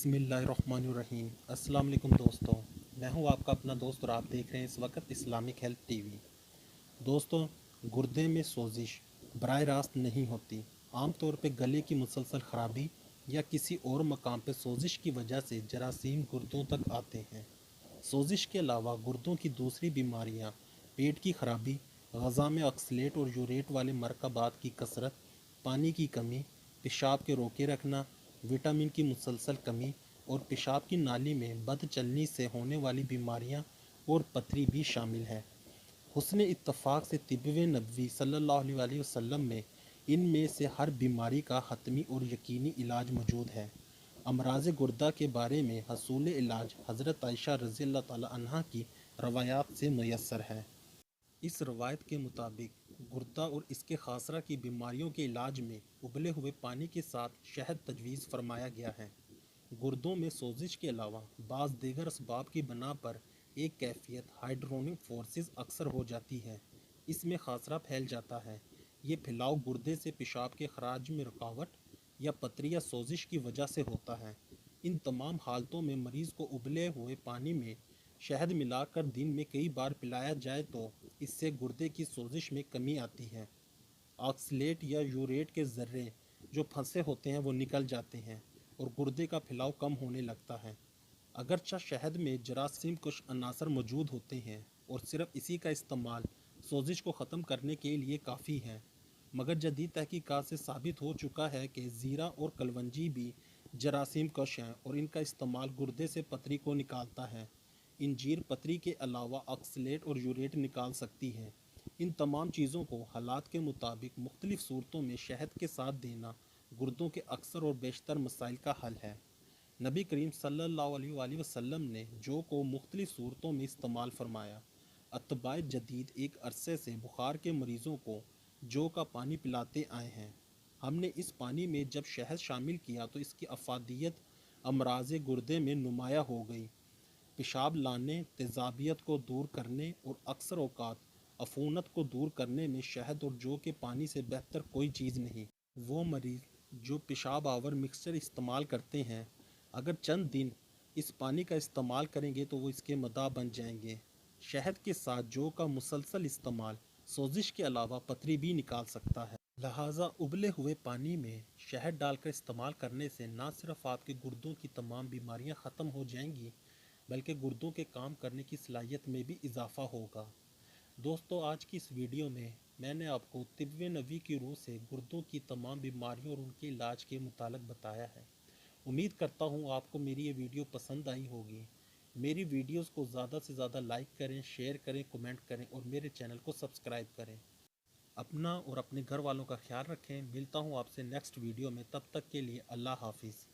बिस्मिल्लाहिर्रहमानिर्रहीम। अस्सलाम वालेकुम दोस्तों, मैं हूं आपका अपना दोस्त और आप देख रहे हैं इस वक्त इस्लामिक हेल्थ टीवी। दोस्तों, गुर्दे में सोजिश बराह रास्त नहीं होती। आमतौर पर गले की मुसलसल ख़राबी या किसी और मकाम पर सोजिश की वजह से जरासीम गुर्दों तक आते हैं। सोजिश के अलावा गुर्दों की दूसरी बीमारियां पेट की खराबी, ग़ज़ा में ऑक्सलेट और यूरेट वाले मरकबात की कसरत, पानी की कमी, पेशाब के रोके रखना, विटामिन की मुसलसल कमी और पेशाब की नाली में बद चलनी से होने वाली बीमारियां और पथरी भी शामिल है। हुस्न इत्तफ़ाक़ से तिब्ब नबवी सल्लल्लाहु अलैहि वसल्लम में इनमें से हर बीमारी का हतमी और यकीनी इलाज मौजूद है। अमराज़ गुर्दा के बारे में हसूल इलाज हज़रत आयशा रज़ी अल्लाह ताला अन्हा की रवायात से मुयस्सर है। इस रवायत के मुताबिक गुर्दा और इसके खासरा की बीमारियों के इलाज में उबले हुए पानी के साथ शहद तजवीज़ फरमाया गया है। गुर्दों में सोजिश के अलावा बाज़ दीगर असबाब की बना पर एक कैफियत हाइड्रोनिक फोर्सेस अक्सर हो जाती है। इसमें खासरा फैल जाता है। ये फैलाव गुर्दे से पेशाब के खराज में रुकावट या पथरी या सोजिश की वजह से होता है। इन तमाम हालतों में मरीज़ को उबले हुए पानी में शहद मिलाकर दिन में कई बार पिलाया जाए तो इससे गुर्दे की सोजिश में कमी आती है। ऑक्सलेट या यूरेट के ज़र्रे जो फंसे होते हैं वो निकल जाते हैं और गुर्दे का फैलाव कम होने लगता है। अगरचे शहद में जरासीम कुछ अनासर मौजूद होते हैं और सिर्फ इसी का इस्तेमाल सोजिश को ख़त्म करने के लिए काफ़ी है, मगर जदीद तहकीकात से साबित हो चुका है कि ज़ीरा और कलवंजी भी जरासीम कश हैं और इनका इस्तेमाल गुर्दे से पथरी को निकालता है। इंजीर पथरी के अलावा ऑक्सलेट और यूरेट निकाल सकती है। इन तमाम चीज़ों को हालात के मुताबिक मुख्तलिफ़ सूरतों में शहद के साथ देना गुर्दों के अक्सर और बेशतर मसाइल का हल है। नबी करीम सल्लल्लाहु अलैहि वसल्लम ने जो को मुख्तलिफ़ सूरतों में इस्तेमाल फरमाया। अतबाए जदीद एक अरसे से बुखार के मरीज़ों को जो का पानी पिलाते आए हैं। हमने इस पानी में जब शहद शामिल किया तो इसकी अफादियत अमराज़ गुर्दे में नुमाया हो गई। पेशाब लाने, तेज़ाबियत को दूर करने और अक्सर औक़ात अफूनत को दूर करने में शहद और जौ के पानी से बेहतर कोई चीज़ नहीं। वो मरीज़ जो पेशाब आवर मिक्सचर इस्तेमाल करते हैं, अगर चंद दिन इस पानी का इस्तेमाल करेंगे तो वो इसके मदा बन जाएंगे। शहद के साथ जौ का मुसलसल इस्तेमाल सोजिश के अलावा पथरी भी निकाल सकता है। लिहाजा उबले हुए पानी में शहद डालकर इस्तेमाल करने से न सिर्फ आपके गुर्दों की तमाम बीमारियां ख़त्म हो जाएंगी, बल्कि गुर्दों के काम करने की सलाहियत में भी इजाफ़ा होगा। दोस्तों, आज की इस वीडियो में मैंने आपको तिब्ब नबवी की रूह से गुर्दों की तमाम बीमारियों और उनके इलाज के मुतालिक बताया है। उम्मीद करता हूँ आपको मेरी ये वीडियो पसंद आई होगी। मेरी वीडियोस को ज़्यादा से ज़्यादा लाइक करें, शेयर करें, कमेंट करें और मेरे चैनल को सब्सक्राइब करें। अपना और अपने घर वालों का ख्याल रखें। मिलता हूँ आपसे नेक्स्ट वीडियो में, तब तक के लिए अल्लाह हाफिज़।